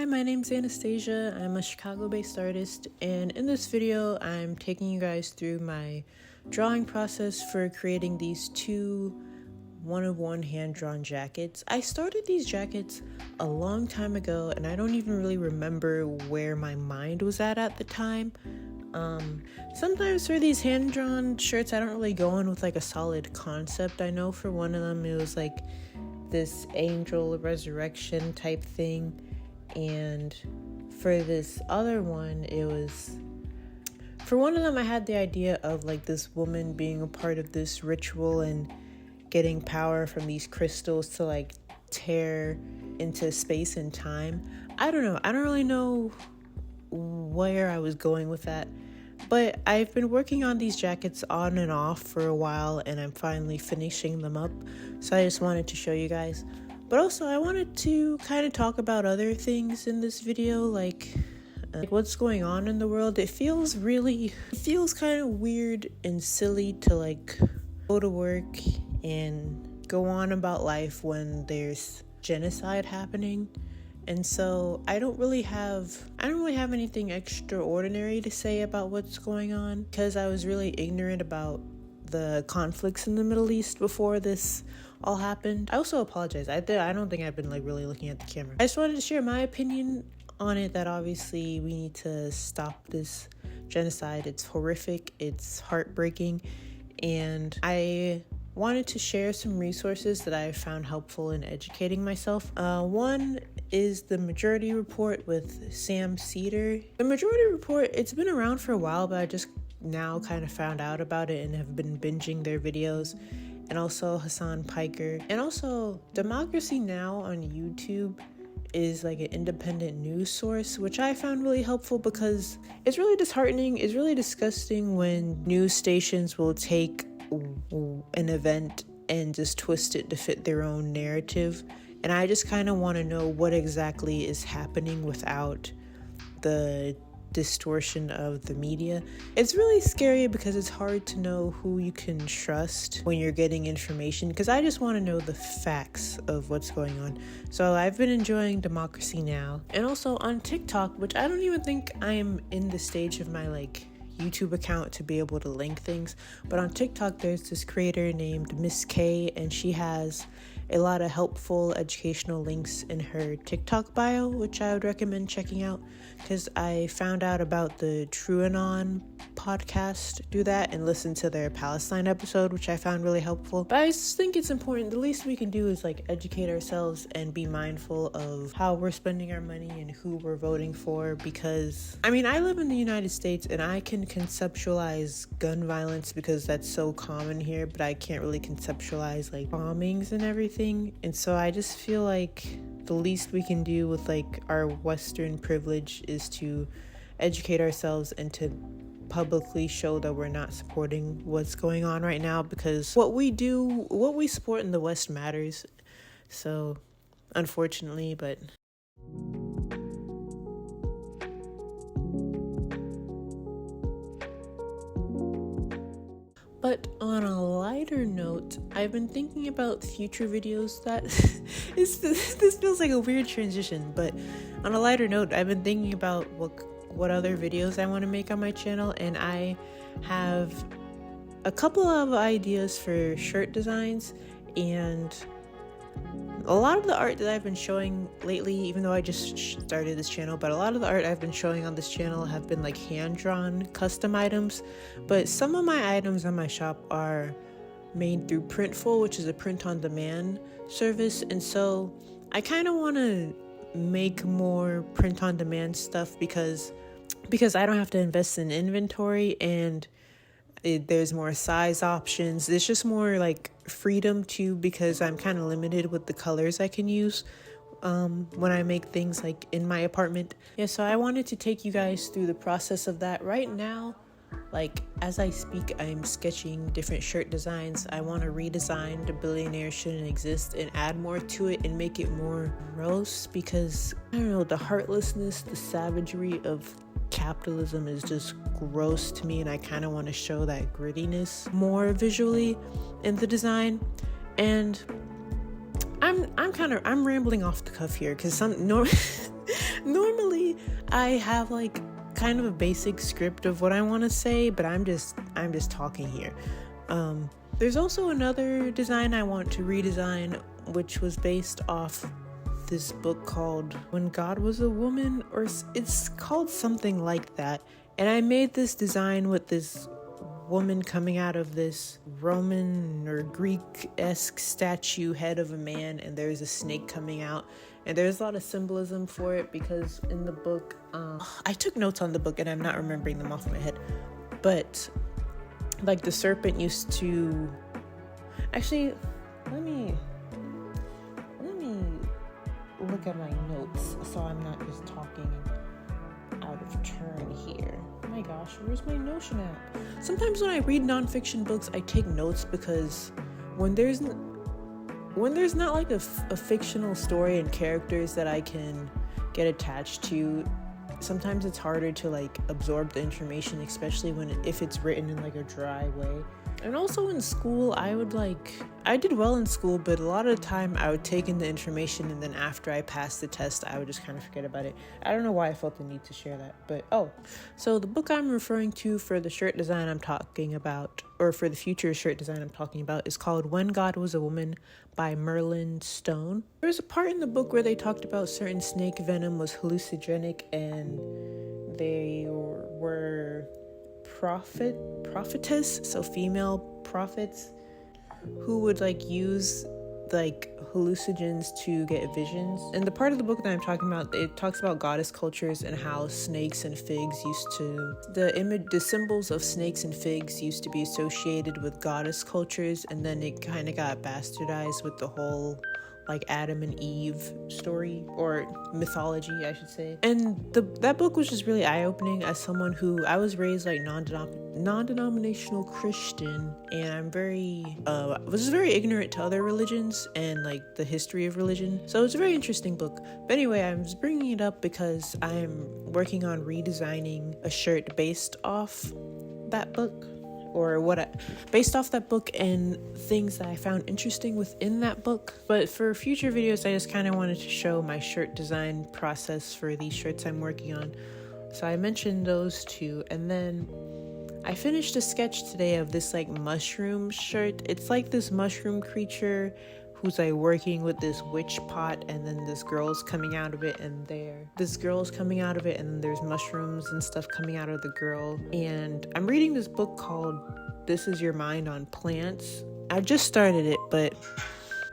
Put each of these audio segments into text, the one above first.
my name's Anastasia. I'm a Chicago-based artist, and in this video, I'm taking you guys through my drawing process for creating these two one-of-one hand-drawn jackets. I started these jackets a long time ago, and I don't even really remember where my mind was at the time. Sometimes for these hand-drawn shirts, I don't really go in with like a solid concept. I know for one of them, it was like this angel resurrection type thing, and for this other one, it was, for one of them, I had the idea of like this woman being a part of this ritual and getting power from these crystals to like tear into space and time. I don't know. I don't really know where I was going with that, but I've been working on these jackets on and off for a while, and I'm finally finishing them up. So I just wanted to show you guys. But also I wanted to kind of talk about other things in this video, like what's going on in the world. It feels kind of weird and silly to like go to work and go on about life when there's genocide happening. And so I don't really have anything extraordinary to say about what's going on, because I was really ignorant about the conflicts in the Middle East before this all happened. I also apologize. I don't think I've been like really looking at the camera. I just wanted to share my opinion on it, that obviously we need to stop this genocide. It's horrific, it's heartbreaking, and I wanted to share some resources that I found helpful in educating myself. One is the Majority Report with Sam Seder. The Majority Report, it's been around for a while, but I just now kind of found out about it and have been binging their videos. And also Hassan Piker. And also Democracy Now! On YouTube is like an independent news source, which I found really helpful because it's really disheartening, it's really disgusting when news stations will take an event and just twist it to fit their own narrative. And I just kind of want to know what exactly is happening without the distortion of the media. It's really scary because it's hard to know who you can trust when you're getting information, because I just want to know the facts of what's going on. So I've been enjoying Democracy Now! And also on TikTok, which I don't even think I'm in the stage of my like YouTube account to be able to link things, but on TikTok there's this creator named Miss K, and she has a lot of helpful educational links in her TikTok bio, which I would recommend checking out, because I found out about the TrueAnon podcast through that and listened to their Palestine episode, which I found really helpful. But I just think it's important. The least we can do is like educate ourselves and be mindful of how we're spending our money and who we're voting for, because I mean, I live in the United States and I can conceptualize gun violence because that's so common here, but I can't really conceptualize like bombings and everything. And so I just feel like the least we can do with like our Western privilege is to educate ourselves and to publicly show that we're not supporting what's going on right now, because what we support in the West matters. So unfortunately, but on a lighter note, I've been thinking about future videos that this feels like a weird transition, but on a lighter note, I've been thinking about what other videos I want to make on my channel, and I have a couple of ideas for shirt designs. And a lot of the art that I've been showing lately, even though I just started this channel, but a lot of the art I've been showing on this channel have been like hand-drawn custom items. But some of my items on my shop are made through Printful, which is a print-on-demand service. And so I kind of want to make more print-on-demand stuff because I don't have to invest in inventory, and there's more size options. There's just more like freedom too, because I'm kind of limited with the colors I can use when I make things like in my apartment. Yeah, so I wanted to take you guys through the process of that. Right now, like as I speak, I'm sketching different shirt designs. I want to redesign The Billionaire Shouldn't Exist and add more to it and make it more gross, because I don't know, the heartlessness, the savagery of capitalism is just gross to me, and I kind of want to show that grittiness more visually in the design. And I'm rambling off the cuff here because normally I have like kind of a basic script of what I want to say, but I'm just talking here. There's also another design I want to redesign, which was based off this book called When God Was a Woman, or it's called something like that. And I made this design with this woman coming out of this Roman or Greek-esque statue head of a man, and there's a snake coming out. And there's a lot of symbolism for it because in the book, I took notes on the book and I'm not remembering them off my head. But like the serpent used to, actually, let me look at my notes so I'm not just talking out of turn here. Oh my gosh, where's my Notion app? Sometimes when I read nonfiction books, I take notes because when there's not like a fictional story and characters that I can get attached to, sometimes it's harder to like absorb the information, especially if it's written in like a dry way. And also in school, I did well in school, but a lot of the time I would take in the information and then after I passed the test, I would just kind of forget about it. I don't know why I felt the need to share that, but so the book I'm referring to for the shirt design I'm talking about, or for the future shirt design I'm talking about, is called When God Was a Woman by Merlin Stone. There's a part in the book where they talked about certain snake venom was hallucinogenic and they were prophetess, so female prophets who would like use like hallucinogens to get visions. And the part of the book that I'm talking about, it talks about goddess cultures and how snakes and figs the symbols of snakes and figs used to be associated with goddess cultures, and then it kind of got bastardized with the whole like Adam and Eve story, or mythology, I should say. And that book was just really eye-opening as someone who, I was raised like non-denominational Christian, and I'm was very ignorant to other religions and like the history of religion. So it's a very interesting book. But anyway, I'm just bringing it up because I'm working on redesigning a shirt based off that book. Based off that book and things that I found interesting within that book. But for future videos, I just kind of wanted to show my shirt design process for these shirts I'm working on. So I mentioned those two, and then I finished a sketch today of this like mushroom shirt. It's like this mushroom creature who's like working with this witch pot, and then this girl's coming out of it, and there's mushrooms and stuff coming out of the girl. And I'm reading this book called This Is Your Mind on Plants. I just started it, but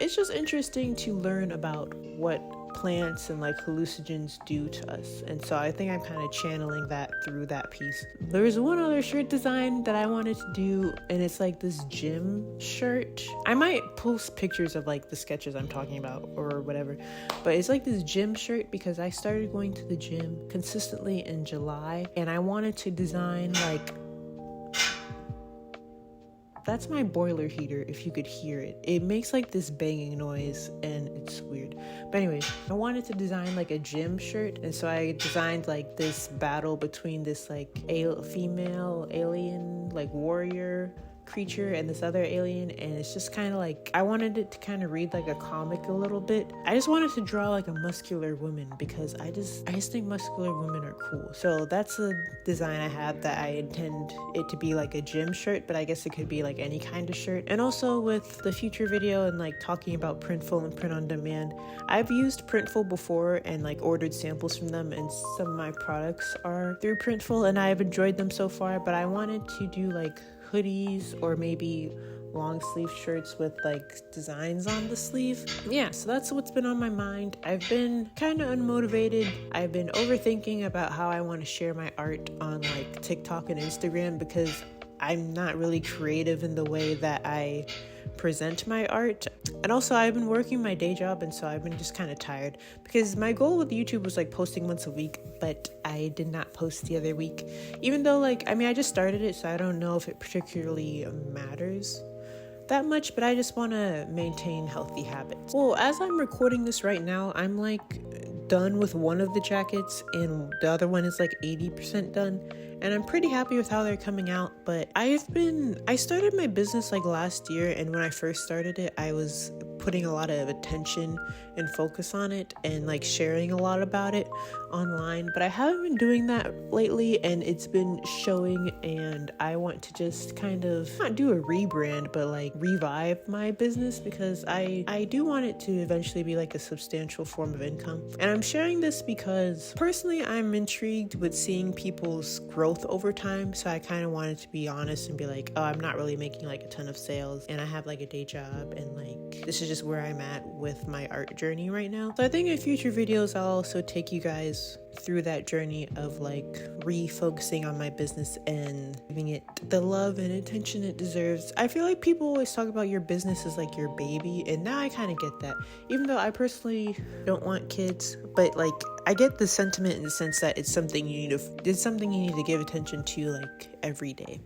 it's just interesting to learn about what plants and like hallucinogens do to us, and so I think I'm kind of channeling that through that piece. There's one other shirt design that I wanted to do, and it's like this gym shirt. I might post pictures of like the sketches I'm talking about or whatever, but it's like this gym shirt because I started going to the gym consistently in July, and I wanted to design like, that's my boiler heater, if you could hear it. It makes like this banging noise and it's weird. But anyway, I wanted to design like a gym shirt, and so I designed like this battle between this like female alien like warrior creature and this other alien, and it's just kind of like, I wanted it to kind of read like a comic a little bit. I just wanted to draw like a muscular woman because I just think muscular women are cool. So that's a design I have that I intend it to be like a gym shirt, but I guess it could be like any kind of shirt. And also with the future video and like talking about Printful and print on demand, I've used Printful before and like ordered samples from them, and some of my products are through Printful and I've enjoyed them so far. But I wanted to do like hoodies or maybe long sleeve shirts with like designs on the sleeve. Yeah, so that's what's been on my mind. I've been kind of unmotivated. I've been overthinking about how I want to share my art on like TikTok and Instagram because I'm not really creative in the way that I present my art. And also I've been working my day job, and so I've been just kind of tired because my goal with YouTube was like posting once a week, but I did not post the other week, even though like, I mean, I just started it, so I don't know if it particularly matters that much, but I just want to maintain healthy habits. Well, as I'm recording this right now, I'm like done with one of the jackets and the other one is like 80% done, and I'm pretty happy with how they're coming out. But I started my business like last year, and when I first started it, I was putting a lot of attention and focus on it and like sharing a lot about it online, but I haven't been doing that lately and it's been showing, and I want to just kind of not do a rebrand but like revive my business because I do want it to eventually be like a substantial form of income. And I'm sharing this because personally I'm intrigued with seeing people's growth over time, so I kind of wanted to be honest and be like, oh, I'm not really making like a ton of sales and I have like a day job and like this is just where I'm at with my art journey right now. So I think in future videos I'll also take you guys through that journey of like refocusing on my business and giving it the love and attention it deserves. I feel like people always talk about your business as like your baby, and now I kind of get that, even though I personally don't want kids, but like I get the sentiment in the sense that it's something you need to give attention to like every day.